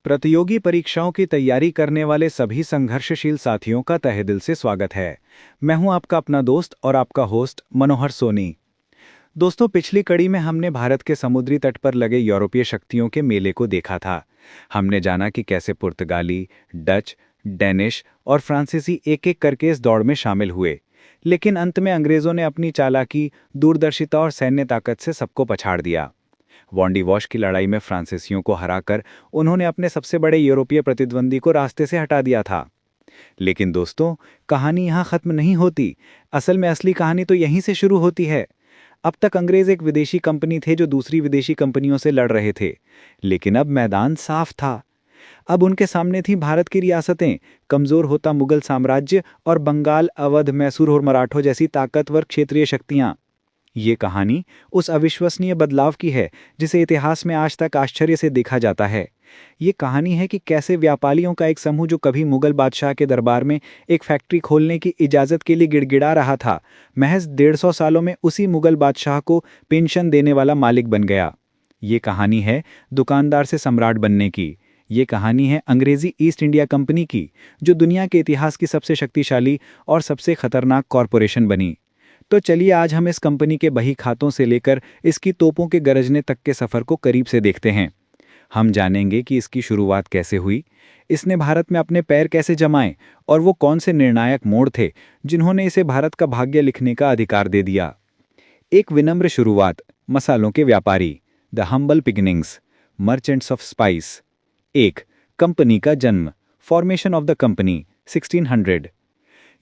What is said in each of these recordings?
प्रतियोगी परीक्षाओं की तैयारी करने वाले सभी संघर्षशील साथियों का तहे दिल से स्वागत है। मैं हूं आपका अपना दोस्त और आपका होस्ट मनोहर सोनी। दोस्तों, पिछली कड़ी में हमने भारत के समुद्री तट पर लगे यूरोपीय शक्तियों के मेले को देखा था। हमने जाना कि कैसे पुर्तगाली, डच, डेनिश और फ्रांसीसी एक-एक करके इस दौड़ में शामिल हुए। लेकिन अंत में अंग्रेजों ने अपनी चालाकी, दूरदर्शिता और सैन्य ताकत से सबको पछाड़ दिया। वॉन्डीवॉश की लड़ाई में फ्रांसीसियों को हराकर उन्होंने अपने सबसे बड़े यूरोपीय प्रतिद्वंदी को रास्ते से हटा दिया था। लेकिन दोस्तों, कहानी यहाँ खत्म नहीं होती। असल में असली कहानी तो यहीं से शुरू होती है। अब तक अंग्रेज एक विदेशी कंपनी थे जो दूसरी विदेशी कंपनियों से लड़ रहे थे, लेकिन अब मैदान साफ था। अब उनके सामने थी भारत की रियासतें, कमजोर होता मुगल साम्राज्य और बंगाल, अवध, मैसूर और मराठों जैसी ताकतवर क्षेत्रीय शक्तियां। ये कहानी उस अविश्वसनीय बदलाव की है जिसे इतिहास में आज तक आश्चर्य से देखा जाता है। ये कहानी है कि कैसे व्यापारियों का एक समूह जो कभी मुगल बादशाह के दरबार में एक फैक्ट्री खोलने की इजाज़त के लिए गिड़गिड़ा रहा था, महज 150 सालों में उसी मुगल बादशाह को पेंशन देने वाला मालिक बन गया। ये कहानी है दुकानदार से सम्राट बनने की। ये कहानी है अंग्रेजी ईस्ट इंडिया कंपनी की, जो दुनिया के इतिहास की सबसे शक्तिशाली और सबसे खतरनाक कॉरपोरेशन बनी। तो चलिए आज हम इस कंपनी के बही खातों से लेकर इसकी तोपों के गरजने तक के सफ़र को करीब से देखते हैं। हम जानेंगे कि इसकी शुरुआत कैसे हुई, इसने भारत में अपने पैर कैसे जमाए और वो कौन से निर्णायक मोड़ थे जिन्होंने इसे भारत का भाग्य लिखने का अधिकार दे दिया। एक विनम्र शुरुआत। मसालों के व्यापारी, the humble beginnings, merchants of spice. एक, कंपनी का जन्म, फॉर्मेशन ऑफ द कंपनी, 1600।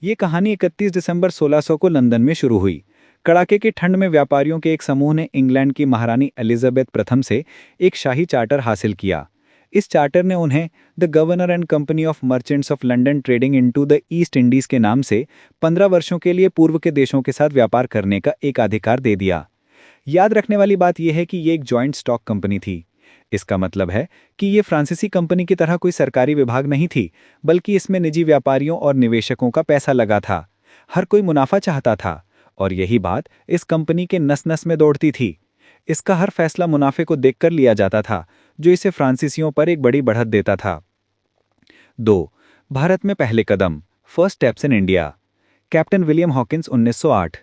ये कहानी 31 दिसंबर 1600 को लंदन में शुरू हुई। कड़ाके की ठंड में व्यापारियों के एक समूह ने इंग्लैंड की महारानी एलिजाबेथ प्रथम से एक शाही चार्टर हासिल किया। इस चार्टर ने उन्हें the governor and company of merchants of London trading into the east Indies के नाम से 15 वर्षों के लिए पूर्व के देशों के साथ व्यापार करने का एक अधिकार दे दिया। याद रखने वाली बात यह है कि ये एक जॉइंट स्टॉक कंपनी थी। इसका मतलब है कि ये फ्रांसीसी कंपनी की तरह कोई सरकारी विभाग नहीं थी, बल्कि इसमें निजी व्यापारियों और निवेशकों का पैसा लगा था। हर कोई मुनाफा चाहता था, और यही बात इस कंपनी के नस नस में दौड़ती थी। इसका हर फैसला मुनाफे को देखकर लिया जाता था, जो इसे फ्रांसीसियों पर एक बड़ी बढ़त देता था। 2. भारत में पहले कदम, first steps in India. Captain William Hawkins, 1908।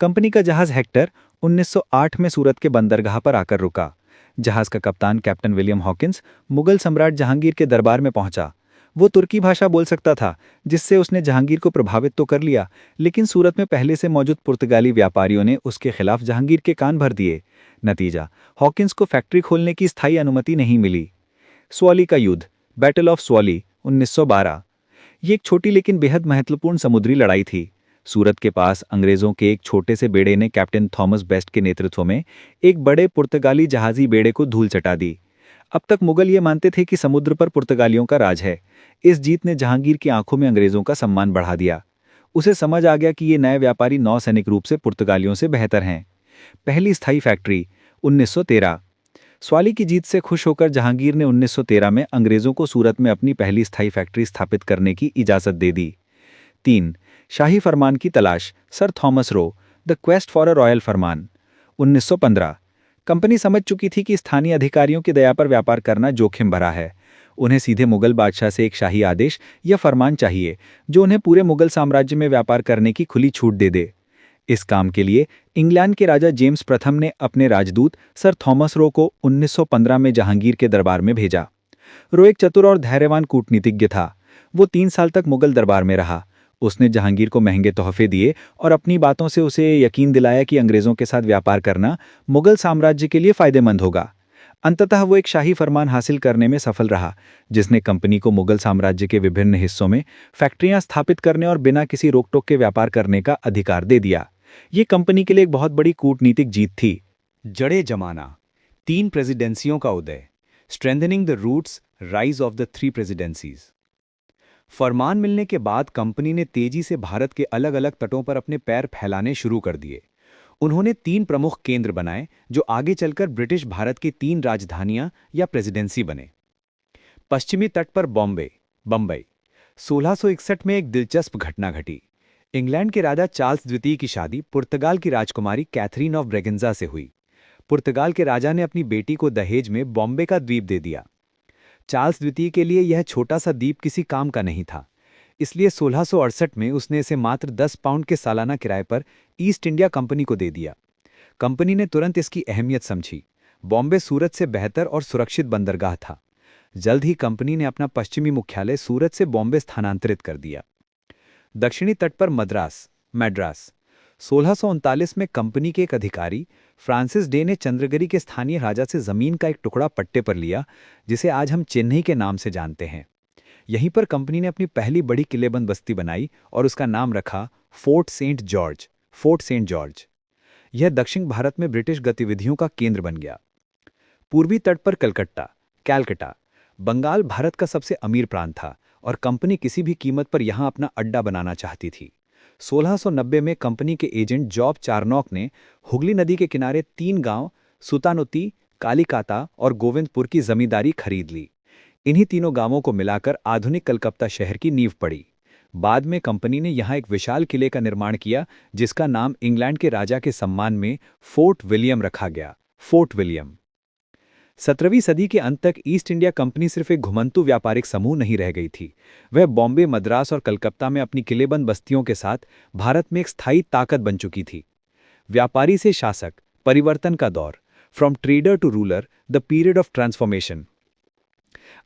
कंपनी का जहाज हेक्टर 1908 में सूरत के बंदरगाह पर आकर रुका। जहाज का कप्तान कैप्टन विलियम हॉकिंस मुगल सम्राट जहांगीर के दरबार में पहुंचा। वो तुर्की भाषा बोल सकता था, जिससे उसने जहांगीर को प्रभावित तो कर लिया, लेकिन सूरत में पहले से मौजूद पुर्तगाली व्यापारियों ने उसके खिलाफ जहांगीर के कान भर दिए। नतीजा, हॉकिंस को फैक्ट्री खोलने की स्थायी अनुमति नहीं मिली। स्वली का युद्ध, बैटल ऑफ स्वली, 1912। ये एक छोटी लेकिन बेहद महत्वपूर्ण समुद्री लड़ाई थी। सूरत के पास अंग्रेजों के एक छोटे से बेड़े ने कैप्टन थॉमस बेस्ट के नेतृत्व में एक बड़े पुर्तगाली जहाजी बेड़े को धूल चटा दी। अब तक मुगल ये मानते थे कि समुद्र पर पुर्तगालियों का राज है। इस जीत ने जहांगीर की आंखों में अंग्रेजों का सम्मान बढ़ा दिया। उसे समझ आ गया कि ये नए व्यापारी नौसैनिक रूप से पुर्तगालियों से बेहतर हैं। पहली स्थायी फैक्ट्री, 1913। स्वाली की जीत से खुश होकर जहांगीर ने 1913 में अंग्रेजों को सूरत में अपनी पहली स्थायी फैक्ट्री स्थापित करने की इजाज़त दे दी। 3. शाही फरमान की तलाश, sir Thomas Roe, the quest for a royal Farman, 1915। Company समझ चुकी थी कि स्थानीय अधिकारियों की दया पर व्यापार करना जोखिम भरा है। उन्हें सीधे मुगल बादशाह से एक शाही आदेश या फरमान चाहिए जो उन्हें पूरे मुगल साम्राज्य में व्यापार करने की खुली छूट दे दे। इस काम के लिए इंग्लैंड के राजा जेम्स प्रथम ने अपने राजदूत सर थॉमस रो को 1915 में जहांगीर के दरबार में भेजा। रो एक चतुर और धैर्यवान कूटनीतिज्ञ था। वो 3 साल तक मुगल दरबार में रहा। उसने जहांगीर को महंगे तोहफे दिए और अपनी बातों से उसे यकीन दिलाया कि अंग्रेजों के साथ व्यापार करना मुगल साम्राज्य के लिए फायदेमंद होगा। अंततः वो एक शाही फरमान हासिल करने में सफल रहा, जिसने कंपनी को मुगल साम्राज्य के विभिन्न हिस्सों में फैक्ट्रियां स्थापित करने और बिना किसी रोक-टोक के व्यापार करने का अधिकार दे दिया। ये कंपनी के लिए एक बहुत बड़ी कूटनीतिक जीत थी। जड़े जमाना, 3 प्रेसिडेंसियों का उदय, strengthening the roots, rise of the 3 presidencies. फरमान मिलने के बाद कंपनी ने तेजी से भारत के अलग अलग तटों पर अपने पैर फैलाने शुरू कर दिए। उन्होंने 3 प्रमुख केंद्र बनाए जो आगे चलकर ब्रिटिश भारत की 3 राजधानियां या प्रेसिडेंसी बने। पश्चिमी तट पर बम्बई। 1661 में एक दिलचस्प घटना घटी। इंग्लैंड के राजा चार्ल्स द्वितीय की शादी पुर्तगाल की राजकुमारी कैथरीन ऑफ ब्रेगेंजा से हुई। पुर्तगाल के राजा ने अपनी बेटी को दहेज में बॉम्बे का द्वीप दे दिया। चार्ल्स द्वितीय के लिए यह छोटा सा द्वीप किसी काम का नहीं था, इसलिए 1668 में उसने इसे मात्र 10 पाउंड के सालाना किराए पर ईस्ट इंडिया कंपनी को दे दिया। कंपनी ने तुरंत इसकी अहमियत समझी। बॉम्बे सूरत से बेहतर और सुरक्षित बंदरगाह था। जल्द ही कंपनी ने अपना पश्चिमी मुख्यालय सूरत से बॉम्बे स्थानांतरित कर दिया। दक्षिणी तट पर मैड्रास 1639 में कंपनी के एक अधिकारी फ्रांसिस डे ने चंद्रगिरी के स्थानीय राजा से जमीन का एक टुकड़ा पट्टे पर लिया, जिसे आज हम चेन्नई के नाम से जानते हैं। यहीं पर कंपनी ने अपनी पहली बड़ी किलेबंद बस्ती बनाई और उसका नाम रखा फोर्ट सेंट जॉर्ज। यह दक्षिण भारत में ब्रिटिश गतिविधियों का केंद्र बन गया। पूर्वी तट पर कैलकटा बंगाल भारत का सबसे अमीर प्रांत था और कंपनी किसी भी कीमत पर यहां अपना अड्डा बनाना चाहती थी। 1690 में कंपनी के एजेंट जॉब चारनॉक ने हुगली नदी के किनारे 3 गांव सुतानुती, कालीकाता और गोविंदपुर की जमींदारी खरीद ली। इन्हीं तीनों गांवों को मिलाकर आधुनिक कलकत्ता शहर की नींव पड़ी। बाद में कंपनी ने यहां एक विशाल किले का निर्माण किया, जिसका नाम इंग्लैंड के राजा के सम्मान में फोर्ट विलियम रखा गया। फोर्ट विलियम 17वीं सदी के अंत तक ईस्ट इंडिया कंपनी सिर्फ एक घुमंतु व्यापारिक समूह नहीं रह गई थी। वह बॉम्बे, मद्रास और कलकत्ता में अपनी किलेबंद बस्तियों के साथ भारत में एक स्थायी ताकत बन चुकी थी। व्यापारी से शासक, परिवर्तन का दौर, from trader to ruler, the period of transformation.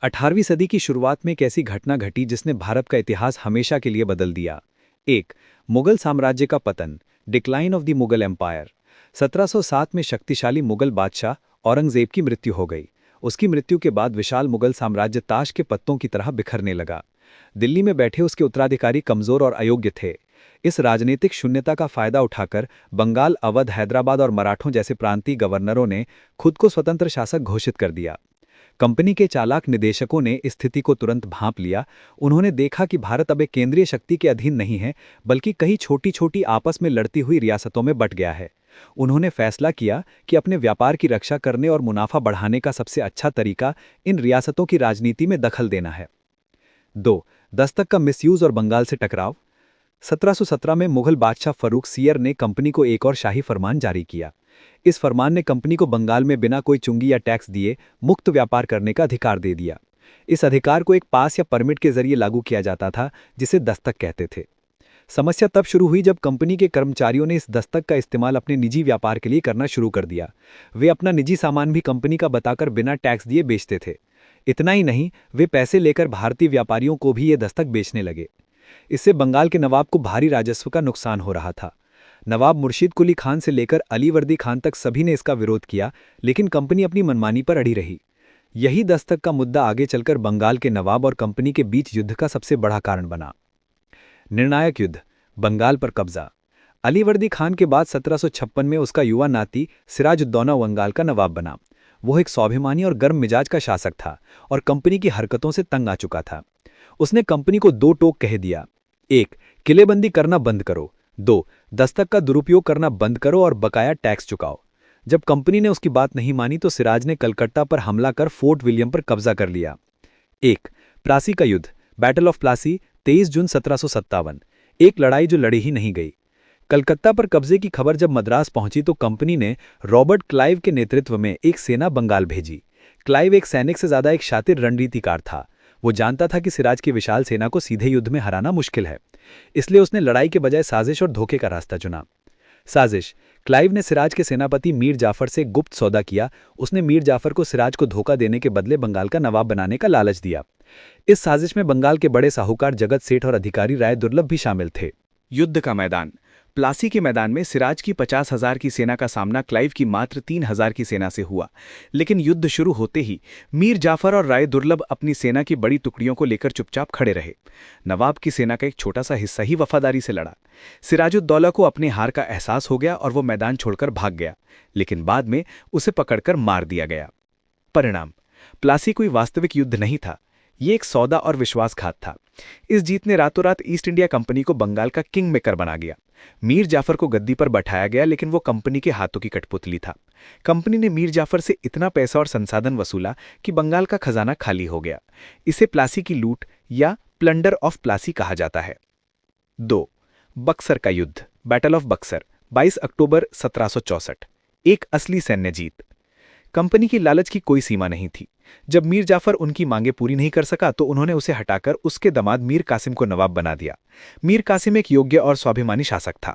18वीं सदी की शुरुआत में एक ऐसी घटना घटी जिसने भारत का इतिहास हमेशा के लिए बदल दिया। 1. मुगल साम्राज्य का पतन, decline of the Mughal empire. 1707 में शक्तिशाली मुगल बादशाह औरंगजेब की मृत्यु हो गई। उसकी मृत्यु के बाद विशाल मुगल साम्राज्य ताश के पत्तों की तरह बिखरने लगा। दिल्ली में बैठे उसके उत्तराधिकारी कमजोर और अयोग्य थे। इस राजनीतिक शून्यता का फायदा उठाकर बंगाल, अवध, हैदराबाद और मराठों जैसे प्रांतीय गवर्नरों ने खुद को स्वतंत्र शासक घोषित कर दिया। कंपनी के चालाक निदेशकों ने इस स्थिति को तुरंत भांप लिया। उन्होंने देखा कि भारत अब एक केंद्रीय शक्ति के अधीन नहीं है, बल्कि कई छोटी छोटी आपस में लड़ती हुई रियासतों में बंट गया है। उन्होंने फैसला किया कि अपने व्यापार की रक्षा करने और मुनाफा बढ़ाने का सबसे अच्छा तरीका इन रियासतों की राजनीति में दखल देना है। 2. दस्तक का मिसयूज और बंगाल से टकराव। 1717 में मुगल बादशाह फरूख सियर ने कंपनी को एक और शाही फरमान जारी किया। इस फरमान ने कंपनी को बंगाल में बिना कोई चुंगी या टैक्स दिए मुक्त व्यापार करने का अधिकार दे दिया। इस अधिकार को एक पास या परमिट के जरिए लागू किया जाता था, जिसे दस्तक कहते थे। समस्या तब शुरू हुई जब कंपनी के कर्मचारियों ने इस दस्तक का इस्तेमाल अपने निजी व्यापार के लिए करना शुरू कर दिया। वे अपना निजी सामान भी कंपनी का बताकर बिना टैक्स दिए बेचते थे। इतना ही नहीं, वे पैसे लेकर भारतीय व्यापारियों को भी ये दस्तक बेचने लगे। इससे बंगाल के नवाब को भारी राजस्व का नुकसान हो रहा था। नवाब मुर्शीद कुली खान से लेकर अलीवर्दी खान तक सभी ने इसका विरोध किया, लेकिन कंपनी अपनी मनमानी पर अड़ी रही। यही दस्तक का मुद्दा आगे चलकर बंगाल के नवाब और कंपनी के बीच युद्ध का सबसे बड़ा कारण बना। निर्णायक युद्ध, बंगाल पर कब्जा। अलीवर्दी खान के बाद 1756 में उसका युवा नाती सिराजुद्दौला बंगाल का नवाब बना। वो एक स्वाभिमानी और गर्म मिजाज का शासक था और कंपनी की हरकतों से तंग आ चुका था। उसने कंपनी को 2 टोक कह दिया। 1. किलेबंदी करना बंद करो। 2. दस्तक का दुरुपयोग करना बंद करो और बकाया टैक्स चुकाओ। जब कंपनी ने उसकी बात नहीं मानी तो सिराज ने कलकत्ता पर हमला कर फोर्ट विलियम पर कब्जा कर लिया। 1. प्लासी का युद्ध, बैटल ऑफ प्लासी, 23 जून 1757। एक लड़ाई जो लड़ी ही नहीं गई। कलकत्ता पर कब्जे की खबर जब मद्रास पहुंची तो कंपनी ने रॉबर्ट क्लाइव के नेतृत्व में एक सेना बंगाल भेजी। क्लाइव एक सैनिक से ज्यादा एक शातिर रणनीतिकार था। वो जानता था कि सिराज की विशाल सेना को सीधे युद्ध में हराना मुश्किल है, इसलिए उसने लड़ाई के बजाय साजिश और धोखे का रास्ता चुना। साजिश, क्लाइव ने सिराज के सेनापति मीर जाफर से गुप्त सौदा किया। उसने मीर जाफर को सिराज को धोखा देने के बदले बंगाल का नवाब बनाने का लालच दिया। इस साजिश में बंगाल के बड़े साहूकार जगत सेठ और अधिकारी राय दुर्लभ भी शामिल थे। युद्ध का मैदान, प्लासी के मैदान में सिराज की 50,000 की सेना का सामना क्लाइव की मात्र 3,000 की सेना से हुआ। लेकिन युद्ध शुरू होते ही मीर जाफर और राय दुर्लभ अपनी सेना की बड़ी टुकड़ियों को लेकर चुपचाप खड़े रहे। नवाब की सेना का एक छोटा सा हिस्सा ही वफादारी से लड़ा। सिराजुद्दौला को अपने हार का एहसास हो गया और वो मैदान छोड़कर भाग गया, लेकिन बाद में उसे पकड़कर मार दिया गया। परिणाम, प्लासी कोई वास्तविक युद्ध नहीं था, ये एक सौदा और विश्वासघात था। इस जीत ने रातों रात ईस्ट इंडिया कंपनी को बंगाल का किंग मेकर बना गया। मीर जाफर को गद्दी पर बैठाया गया, लेकिन वो कंपनी के हाथों की कठपुतली था। कंपनी ने मीर जाफर से इतना पैसा और संसाधन वसूला कि बंगाल का खजाना खाली हो गया। इसे प्लासी की लूट या प्लंडर ऑफ प्लासी कहा जाता है। 2. बक्सर का युद्ध, बैटल ऑफ बक्सर, 22 अक्टूबर 1764। एक असली सैन्य जीत। कंपनी की लालच की कोई सीमा नहीं थी। जब मीर जाफर उनकी मांगें पूरी नहीं कर सका तो उन्होंने उसे हटाकर उसके दामाद मीर कासिम को नवाब बना दिया। मीर कासिम एक योग्य और स्वाभिमानी शासक था।